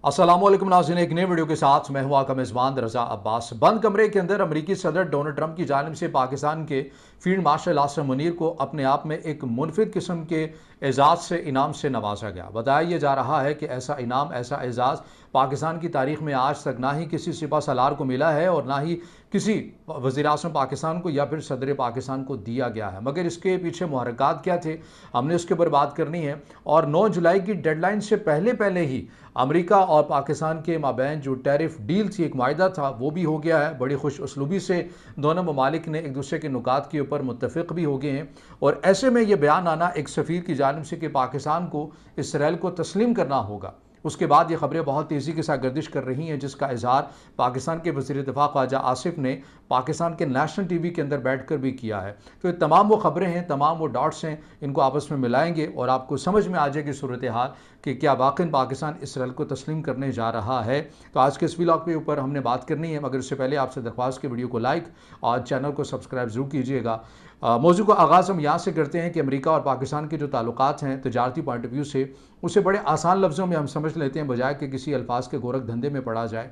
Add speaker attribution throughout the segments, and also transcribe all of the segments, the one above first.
Speaker 1: अस्सलामुअलैकुम नाज़रीन, एक नए वीडियो के साथ मैं हुआ का मेज़बान रज़ा अब्बास। बंद कमरे के अंदर अमेरिकी सदर डोनाल्ड ट्रंप की जानिब से पाकिस्तान के फील्ड मार्शल आसिम मुनीर को अपने आप में एक मुनफिद किस्म के एजाज़ से इनाम से नवाजा गया। बताया यह जा रहा है कि ऐसा इनाम, ऐसा एजाज़ पाकिस्तान की तारीख में आज तक ना ही किसी सिपा सलार को मिला है और ना ही किसी वज़ीर आज़म पाकिस्तान को या फिर सदर पाकिस्तान को दिया गया है। मगर इसके पीछे मुहर्रिकात क्या थे, हमने उसके ऊपर बात करनी है। और 9 जुलाई की डेडलाइन से पहले पहले ही अमेरिका और पाकिस्तान के माबैन जो टैरिफ डील थी, एक मायदा था, वो भी हो गया है। बड़ी खुश उसलूबी से दोनों ममालिक ने एक दूसरे के नुकात के ऊपर मुत्तफ़िक़ भी हो गए हैं। और ऐसे में यह बयान आना एक सफ़ीर की जानिब से कि पाकिस्तान को इसराइल को तस्लीम करना होगा, उसके बाद ये खबरें बहुत तेज़ी के साथ गर्दिश कर रही हैं, जिसका इजहार पाकिस्तान के वज़ीर दिफ़ा ख्वाजा आसिफ ने पाकिस्तान के नेशनल टीवी के अंदर बैठकर भी किया है। तो ये तमाम वो खबरें हैं, तमाम वो डॉट्स हैं, इनको आपस में मिलाएंगे और आपको समझ में आ जाएगी सूरत हाल कि क्या वाकई पाकिस्तान इसराइल को तस्लीम करने जा रहा है। तो आज के इस व्लॉग के ऊपर हमने बात करनी है, मगर उससे पहले आपसे दरख्वास्त की वीडियो को लाइक और चैनल को सब्सक्राइब ज़रूर कीजिएगा। मौजू का आगाज़ हम यहाँ से करते हैं कि अमेरिका और पाकिस्तान के जो ताल्लुकात हैं तजारती पॉइंट ऑफ व्यू से, उसे बड़े आसान लफ्ज़ों में हम समझ लेते हैं, बजाय कि किसी अल्फाज के गोरख धंधे में पड़ा जाए।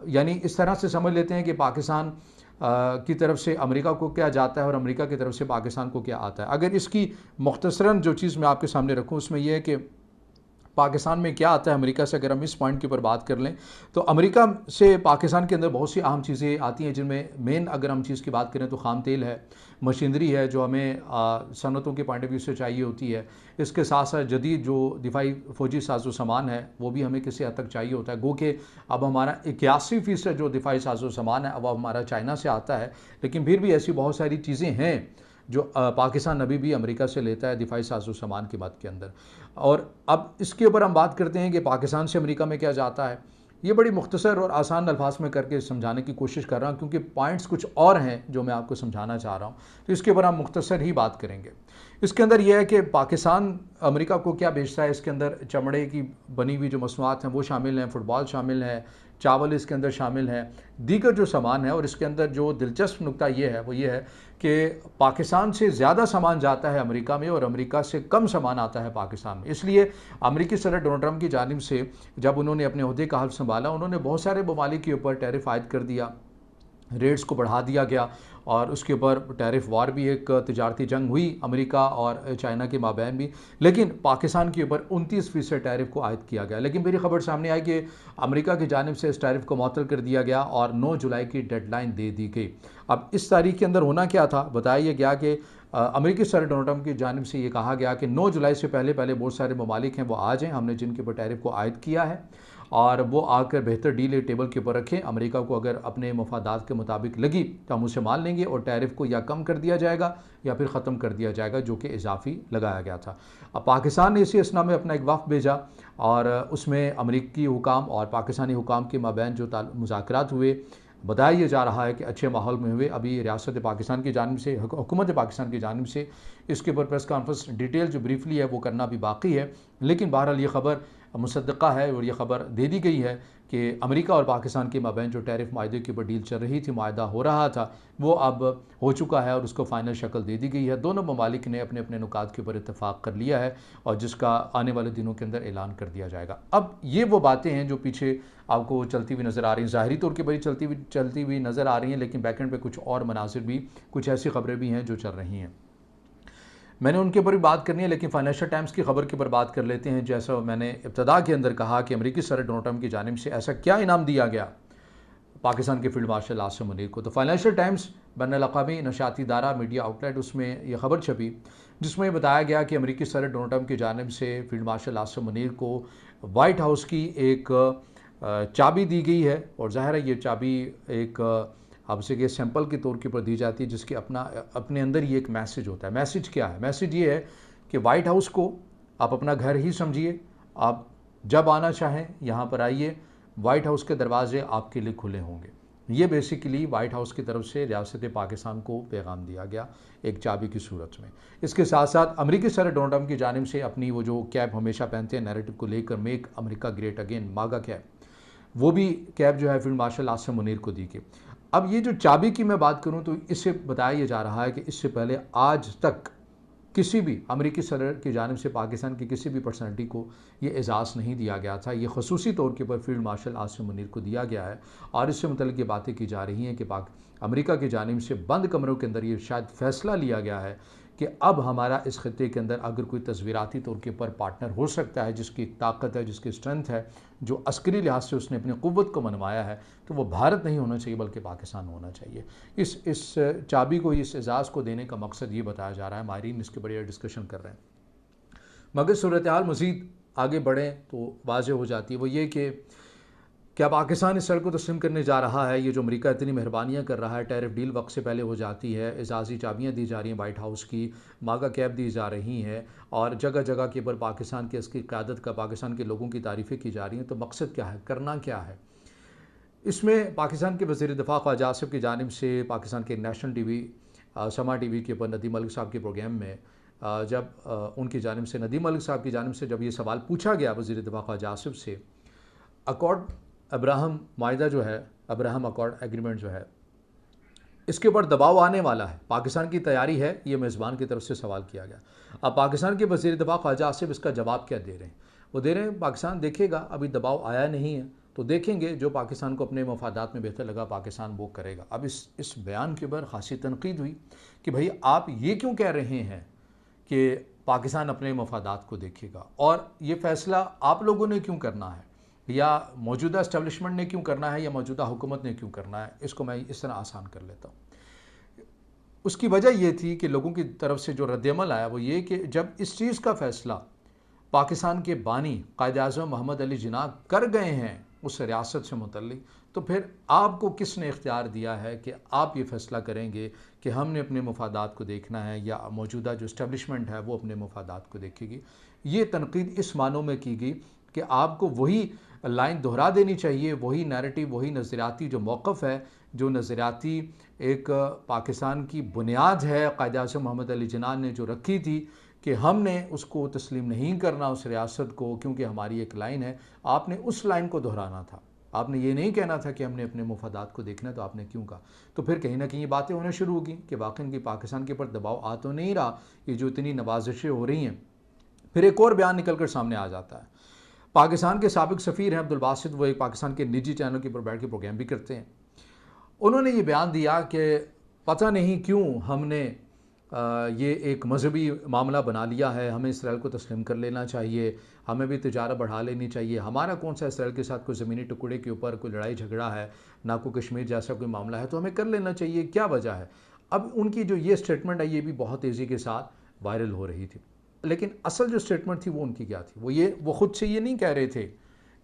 Speaker 1: यानी इस तरह से समझ लेते हैं कि पाकिस्तान की तरफ से अमेरिका को क्या जाता है और अमेरिका की तरफ से पाकिस्तान को क्या आता है। अगर इसकी मुख्तसरन जो चीज़ मैं आपके सामने रखूँ, उसमें यह है कि पाकिस्तान में क्या आता है अमेरिका से। अगर हम इस पॉइंट के ऊपर बात कर लें तो अमेरिका से पाकिस्तान के अंदर बहुत सी अहम चीज़ें आती हैं, जिनमें मेन अगर हम चीज़ की बात करें तो ख़ाम तेल है, मशीनरी है जो हमें सनतों के पॉइंट ऑफ व्यू से चाहिए होती है। इसके साथ साथ जदीद जो दिफाई फ़ौजी साजो सामान है वो भी हमें किसी हद तक चाहिए होता है। गो कि अब हमारा 81% जो दिफाई साजो सामान है अब हमारा चाइना से आता है, लेकिन फिर भी ऐसी बहुत सारी चीज़ें हैं जो पाकिस्तान अभी भी अमेरिका से लेता है दिफाई साजो सामान की बात के अंदर। और अब इसके ऊपर हम बात करते हैं कि पाकिस्तान से अमेरिका में क्या जाता है। ये बड़ी मुख्तसर और आसान अल्फाज में करके समझाने की कोशिश कर रहा हूँ, क्योंकि पॉइंट्स कुछ और हैं जो मैं आपको समझाना चाह रहा हूँ। तो इसके ऊपर हम मुख्तसर ही बात करेंगे। इसके अंदर यह है कि पाकिस्तान अमेरिका को क्या बेचता है। इसके अंदर चमड़े की बनी हुई जो मसनूआत हैं वो शामिल हैं, फ़ुटबॉल शामिल है, चावल इसके अंदर शामिल है, दीगर जो सामान है। और इसके अंदर जो दिलचस्प नुकता ये है वो ये है कि पाकिस्तान से ज़्यादा सामान जाता है अमेरिका में और अमेरिका से कम सामान आता है पाकिस्तान में। इसलिए अमेरिकी सदर डोनाल्ड ट्रंप की जानिब से जब उन्होंने अपने ओहदे का हल्फ संभाला, उन्होंने बहुत सारे ममालिक के ऊपर टैरिफ आयद कर दिया, रेट्स को बढ़ा दिया गया और उसके ऊपर टैरिफ वार भी, एक तिजारती जंग हुई अमेरिका और चाइना के माबैन भी। लेकिन पाकिस्तान के ऊपर 29% टैरिफ को आयद किया गया। लेकिन मेरी खबर सामने आई कि अमेरिका की जानिब से इस टैरिफ को मुअत्तल कर दिया गया और 9 जुलाई की डेडलाइन दे दी गई। अब इस तारीख के अंदर होना क्या था, बताया गया कि अमेरिकी सदर डोनाल्ड ट्रंप की जानिब से ये कहा गया कि 9 जुलाई से पहले पहले बहुत सारे ममालिक हैं वो आ जाएँ, हमने जिनके ऊपर टैरिफ को आयद किया है, और वो आकर बेहतर डील टेबल के ऊपर रखें। अमेरिका को अगर अपने मफादात के मुताबिक लगी तो हम उसे मान लेंगे और टैरिफ को या कम कर दिया जाएगा या फिर ख़त्म कर दिया जाएगा, जो कि इजाफी लगाया गया था। अब पाकिस्तान ने इसी असना में अपना एक वफ़द भेजा और उसमें अमेरिकी हुकाम और पाकिस्तानी हुकाम के माबैन जो मुज़ाकरात हुए, बताया यह जा रहा है कि अच्छे माहौल में हुए। अभी रियासत पाकिस्तान की जानिब से, हुकूमत पाकिस्तान की जानिब से इसके ऊपर प्रेस कॉन्फ्रेंस डिटेल जो ब्रीफली है वो करना भी बाकी है। लेकिन बहरहाल ये ख़बर मुसद्दक़ा है और ये ख़बर दे दी गई है कि अमेरिका और पाकिस्तान के माबैन जो टैरिफ मायदे के ऊपर डील चल रही थी, मायदा हो रहा था, वो अब हो चुका है और उसको फ़ाइनल शक्ल दे दी गई है। दोनों ममालिक ने अपने अपने नुकात के ऊपर इत्तफ़ाक़ कर लिया है और जिसका आने वाले दिनों के अंदर ऐलान कर दिया जाएगा। अब ये वो बातें हैं जो पीछे आपको चलती हुई नज़र आ रही हैं, ज़ाहिरी तौर पर बड़ी चलती हुई नज़र आ रही हैं, लेकिन बैकएंड पे कुछ और मनासिर भी, कुछ ऐसी खबरें भी हैं जो चल रही हैं। मैंने उनके ऊपर भी बात करनी है, लेकिन फाइनेंशियल टाइम्स की खबर के ऊपर बात कर लेते हैं। जैसा मैंने इब्तदा के अंदर कहा कि अमेरिकी सदर डोनाल्ड ट्रंप की जानिब से ऐसा क्या इनाम दिया गया पाकिस्तान के फील्ड मार्शल आसिम मुनीर को। तो फाइनेंशियल टाइम्स बैनुल-अक़वामी नशाती दारा मीडिया आउटलेट, उसमें यह खबर छपी जिसमें बताया गया कि अमेरिकी सदर डोनाल्ड ट्रंप की जानिब से फील्ड मार्शल आसिम मुनीर को वाइट हाउस की एक चाबी दी गई है। और ज़ाहिर है ये चाबी एक आपसे ये सैंपल के तौर के ऊपर दी जाती है, जिसके अपने अंदर ये एक मैसेज होता है। मैसेज क्या है? मैसेज ये है कि वाइट हाउस को आप अपना घर ही समझिए, आप जब आना चाहें यहाँ पर आइए, वाइट हाउस के दरवाजे आपके लिए खुले होंगे। ये बेसिकली वाइट हाउस की तरफ से रियासत पाकिस्तान को पैगाम दिया गया एक चाबी की सूरत में। इसके साथ साथ अमेरिकी सदर डोनाल्ड ट्रंप की जानिब से अपनी वो जो कैप हमेशा पहनते हैं नैरेटिव को लेकर, मेक अमेरिका ग्रेट अगेन, मागा कैप, वो भी कैप जो है फील्ड मार्शल आसिम मुनीर को दी गई। अब ये जो चाबी की मैं बात करूं तो इससे बताया जा रहा है कि इससे पहले आज तक किसी भी अमेरिकी सदर की जानिब से पाकिस्तान की किसी भी पर्सनैलिटी को ये एजाज़ नहीं दिया गया था। ये खसूसी तौर के ऊपर फील्ड मार्शल आसिम मुनीर को दिया गया है और इससे मुतल्लिक़ ये बातें की जा रही हैं कि अमेरिका की जानिब से बंद कमरों के अंदर ये शायद फ़ैसला लिया गया है कि अब हमारा इस खित्ते के अंदर अगर कोई तस्वीराती तौर के ऊपर पार्टनर हो सकता है, जिसकी ताकत है, जिसकी स्ट्रेंथ है, जो अस्करी लिहाज से उसने अपनी क़ुव्वत को मनवाया है, तो वो भारत नहीं होना चाहिए बल्कि पाकिस्तान होना चाहिए। इस चाबी को, इस एजाज़ को देने का मकसद ये बताया जा रहा है। माहिरीन इसके बड़े डिस्कशन कर रहे हैं, मगर सूरत हाल मज़ीद आगे बढ़ें तो वाज़ेह हो जाती है। वो ये कि क्या पाकिस्तान इस सड़क को तस्लीम करने जा रहा है? ये जो अमेरिका इतनी मेहरबानियाँ कर रहा है, टैरिफ डील वक्त से पहले हो जाती है, एजाज़ी चाबियाँ दी जा रही हैं वाइट हाउस की, मागा कैब दी जा रही हैं और जगह जगह के ऊपर पाकिस्तान की इसकी क़यादत का, पाकिस्तान के लोगों की तारीफ़ें की जा रही हैं, तो मकसद क्या है, करना क्या है? इसमें पाकिस्तान के वज़ीर दिफ़ा ख्वाजा आसिफ की जानिब से पाकिस्तान के नेशनल टीवी समा टीवी के ऊपर नदीम मलिक साहब के प्रोग्राम में जब उनकी जानिब से, नदीम मलिक साहब की जानिब से जब ये सवाल पूछा गया वज़ीर दिफ़ा ख्वाजा आसिफ से, अकॉर्ड अब्राहम माहिदा जो है, अब्राहम अकॉर्ड एग्रीमेंट जो है, इसके ऊपर दबाव आने वाला है, पाकिस्तान की तैयारी है, ये मेज़बान की तरफ से सवाल किया गया। अब पाकिस्तान के वज़ीर दिफ़ा ख्वाजा आसिफ इसका जवाब क्या दे रहे हैं? वो दे रहे हैं पाकिस्तान देखेगा, अभी दबाव आया नहीं है तो देखेंगे, जो पाकिस्तान को अपने मफादात में बेहतर लगा पाकिस्तान वो करेगा। अब इस बयान के ऊपर खासी तनकीद हुई कि भाई आप ये क्यों कह रहे हैं कि पाकिस्तान अपने मफादात को देखेगा, और ये फ़ैसला आप लोगों ने क्यों करना है, या मौजूदा इस्टेब्लिशमेंट ने क्यों करना है, या मौजूदा हुकूमत ने क्यों करना है? इसको मैं इस तरह आसान कर लेता हूँ। उसकी वजह ये थी कि लोगों की तरफ से जो रद्द-ए-अमल आया वो ये कि जब इस चीज़ का फ़ैसला पाकिस्तान के बानी कायद-ए-आज़म मोहम्मद अली जिन्ना कर गए हैं उस रियासत से मुतल्लिक, तो फिर आपको किसने इख्तियार दिया है कि आप ये फ़ैसला करेंगे कि हमने अपने मफादात को देखना है या मौजूदा जो इस्टेब्लिशमेंट है वो अपने मफादात को देखेगी? ये तनकीद इस मानों में की गई कि आपको वही लाइन दोहरा देनी चाहिए, वही नैरेटिव, वही नज़रियाती जो मौक़िफ़ है, जो नज़रियाती एक पाकिस्तान की बुनियाद है कायद-ए-आज़म मोहम्मद अली जिन्ना ने जो रखी थी कि हमने उसको तस्लीम नहीं करना उस रियासत को, क्योंकि हमारी एक लाइन है, आपने उस लाइन को दोहराना था। आपने ये नहीं कहना था कि हमने अपने मफादात को देखना है, तो आपने क्यों कहा? तो फिर कहीं ना कहीं ये बातें होने शुरू होगी कि वाकई की पाकिस्तान के ऊपर दबाव आ तो नहीं रहा, ये जो इतनी नवाजिशें हो रही हैं। फिर एक और बयान निकल कर सामने आ जाता है। पाकिस्तान के साबिक सफ़ीर हैं अब्दुल बासित, वो एक पाकिस्तान के निजी चैनल के ऊपर बैठ के प्रोग्राम भी करते हैं। उन्होंने ये बयान दिया कि पता नहीं क्यों हमने ये एक मजहबी मामला बना लिया है, हमें इसराइल को तस्लीम कर लेना चाहिए, हमें भी तिजारत बढ़ा लेनी चाहिए, हमारा कौन सा इसराइल के साथ कोई ज़मीनी टुकड़े के ऊपर कोई लड़ाई झगड़ा है, ना कोई कश्मीर जैसा कोई मामला है, तो हमें कर लेना चाहिए, क्या वजह है? अब उनकी जो ये स्टेटमेंट है ये भी बहुत तेज़ी के साथ वायरल हो रही थी, लेकिन असल जो स्टेटमेंट थी वो उनकी क्या थी? वो ख़ुद से ये नहीं कह रहे थे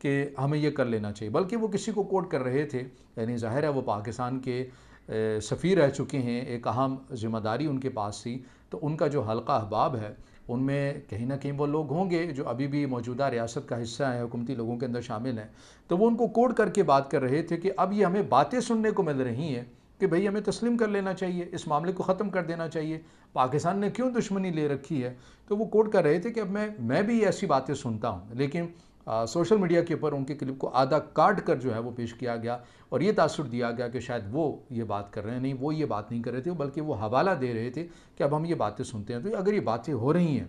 Speaker 1: कि हमें ये कर लेना चाहिए, बल्कि वो किसी को कोट कर रहे थे। यानी ज़ाहिर है वो पाकिस्तान के सफ़ीर रह चुके हैं, एक अहम ज़िम्मेदारी उनके पास थी, तो उनका जो हल्का अहबाब है उनमें कहीं ना कहीं वो लोग होंगे जो अभी भी मौजूदा रियासत का हिस्सा है, हुकूमती लोगों के अंदर शामिल हैं, तो वो उनको कोट करके बात कर रहे थे कि अब ये हमें बातें सुनने को मिल रही हैं कि भाई हमें तस्लीम कर लेना चाहिए, इस मामले को ख़त्म कर देना चाहिए, पाकिस्तान ने क्यों दुश्मनी ले रखी है। तो वो कोट कर रहे थे कि अब मैं भी ऐसी बातें सुनता हूँ, लेकिन सोशल मीडिया के ऊपर उनके क्लिप को आधा काट कर जो है वो पेश किया गया और ये तासुर दिया गया कि शायद वो ये बात कर रहे हैं। नहीं, वो ये बात नहीं कर रहे थे, बल्कि वो हवाला दे रहे थे कि अब हम ये बातें सुनते हैं। तो अगर ये बातें हो रही हैं,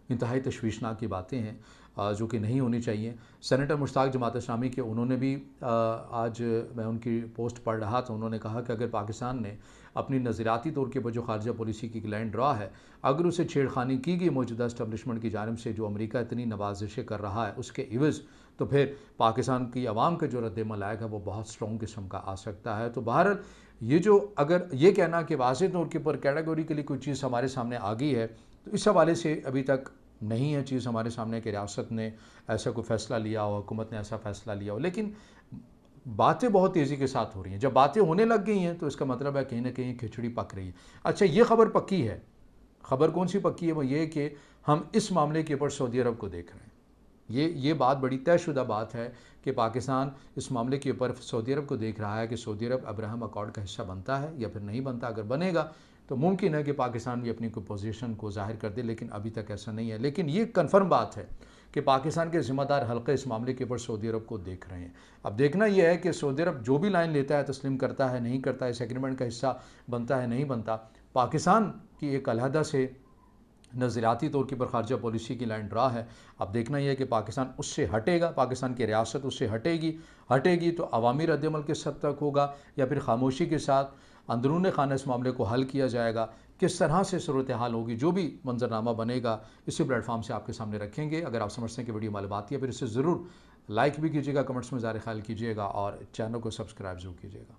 Speaker 1: इंतहाई तशवीशनाक की बातें हैं जो कि नहीं होनी चाहिए। सेनेटर मुश्ताक जमात इस्लामी के उन्होंने भी आज मैं उनकी पोस्ट पढ़ रहा था, उन्होंने कहा कि अगर पाकिस्तान ने अपनी नज़रियाती तौर के ऊपर जो खारजा पॉलिसी की लाइन ड्रा है, अगर उसे छेड़खानी की गई मौजूदा इस्टेब्लिशमेंट की जानिब से, जो अमेरिका इतनी नवाजिशें कर रहा है उसके इवज़, तो फिर पाकिस्तान की आवाम का जो रद्द-ए-अमल आएगा वो बहुत स्ट्रॉन्ग किस्म का आ सकता है। तो बहरहाल ये जो अगर ये कहना कि वाज़ेह तौर के ऊपर कैटेगोरिकली कोई चीज़ हमारे सामने आ गई है, तो इस हवाले से अभी तक नहीं है चीज़ हमारे सामने कि रियासत ने ऐसा कोई फ़ैसला लिया हो, हुकूमत ने ऐसा फ़ैसला लिया हो, लेकिन बातें बहुत तेज़ी के साथ हो रही हैं। जब बातें होने लग गई हैं तो इसका मतलब है कहीं ना कहीं खिचड़ी पक रही है। अच्छा, ये खबर पक्की है। खबर कौन सी पक्की है? वो ये कि हम इस मामले के ऊपर सऊदी अरब को देख रहे हैं। ये बात बड़ी तयशुदा बात है कि पाकिस्तान इस मामले के ऊपर सऊदी अरब को देख रहा है कि सऊदी अरब अब्राहम अकॉर्ड का हिस्सा बनता है या फिर नहीं बनता। अगर बनेगा तो मुमकिन है कि पाकिस्तान भी अपनी कोई पोजीशन को ज़ाहिर कर दे, लेकिन अभी तक ऐसा नहीं है। लेकिन ये कन्फर्म बात है कि पाकिस्तान के ज़िम्मेदार हल्के इस मामले के ऊपर सऊदी अरब को देख रहे हैं। अब देखना यह है कि सऊदी अरब जो भी लाइन लेता है, तस्लीम करता है, नहीं करता, इस एग्रीमेंट का हिस्सा बनता है, नहीं बनता, पाकिस्तान की एक अलहदा से नज़रियाती तौर के ऊपर खारजा पॉलिसी की लाइन ड्रा है। अब देखना यह है कि पाकिस्तान उससे हटेगा, पाकिस्तान की रियासत उससे हटेगी तो अवामी रद्दमल किस हद तक होगा, या फिर खामोशी के साथ अंदरून खाना इस मामले को हल किया जाएगा, किस तरह से सूरत हाल होगी, जो भी मंजरनामा बनेगा इसी प्लेटफॉर्म से आपके सामने रखेंगे। अगर आप समझते हैं कि वीडियो मालूमाती है, फिर इसे ज़रूर लाइक भी कीजिएगा, कमेंट्स में ज़ाहिर ख्याल कीजिएगा और चैनल को सब्सक्राइब जरूर कीजिएगा।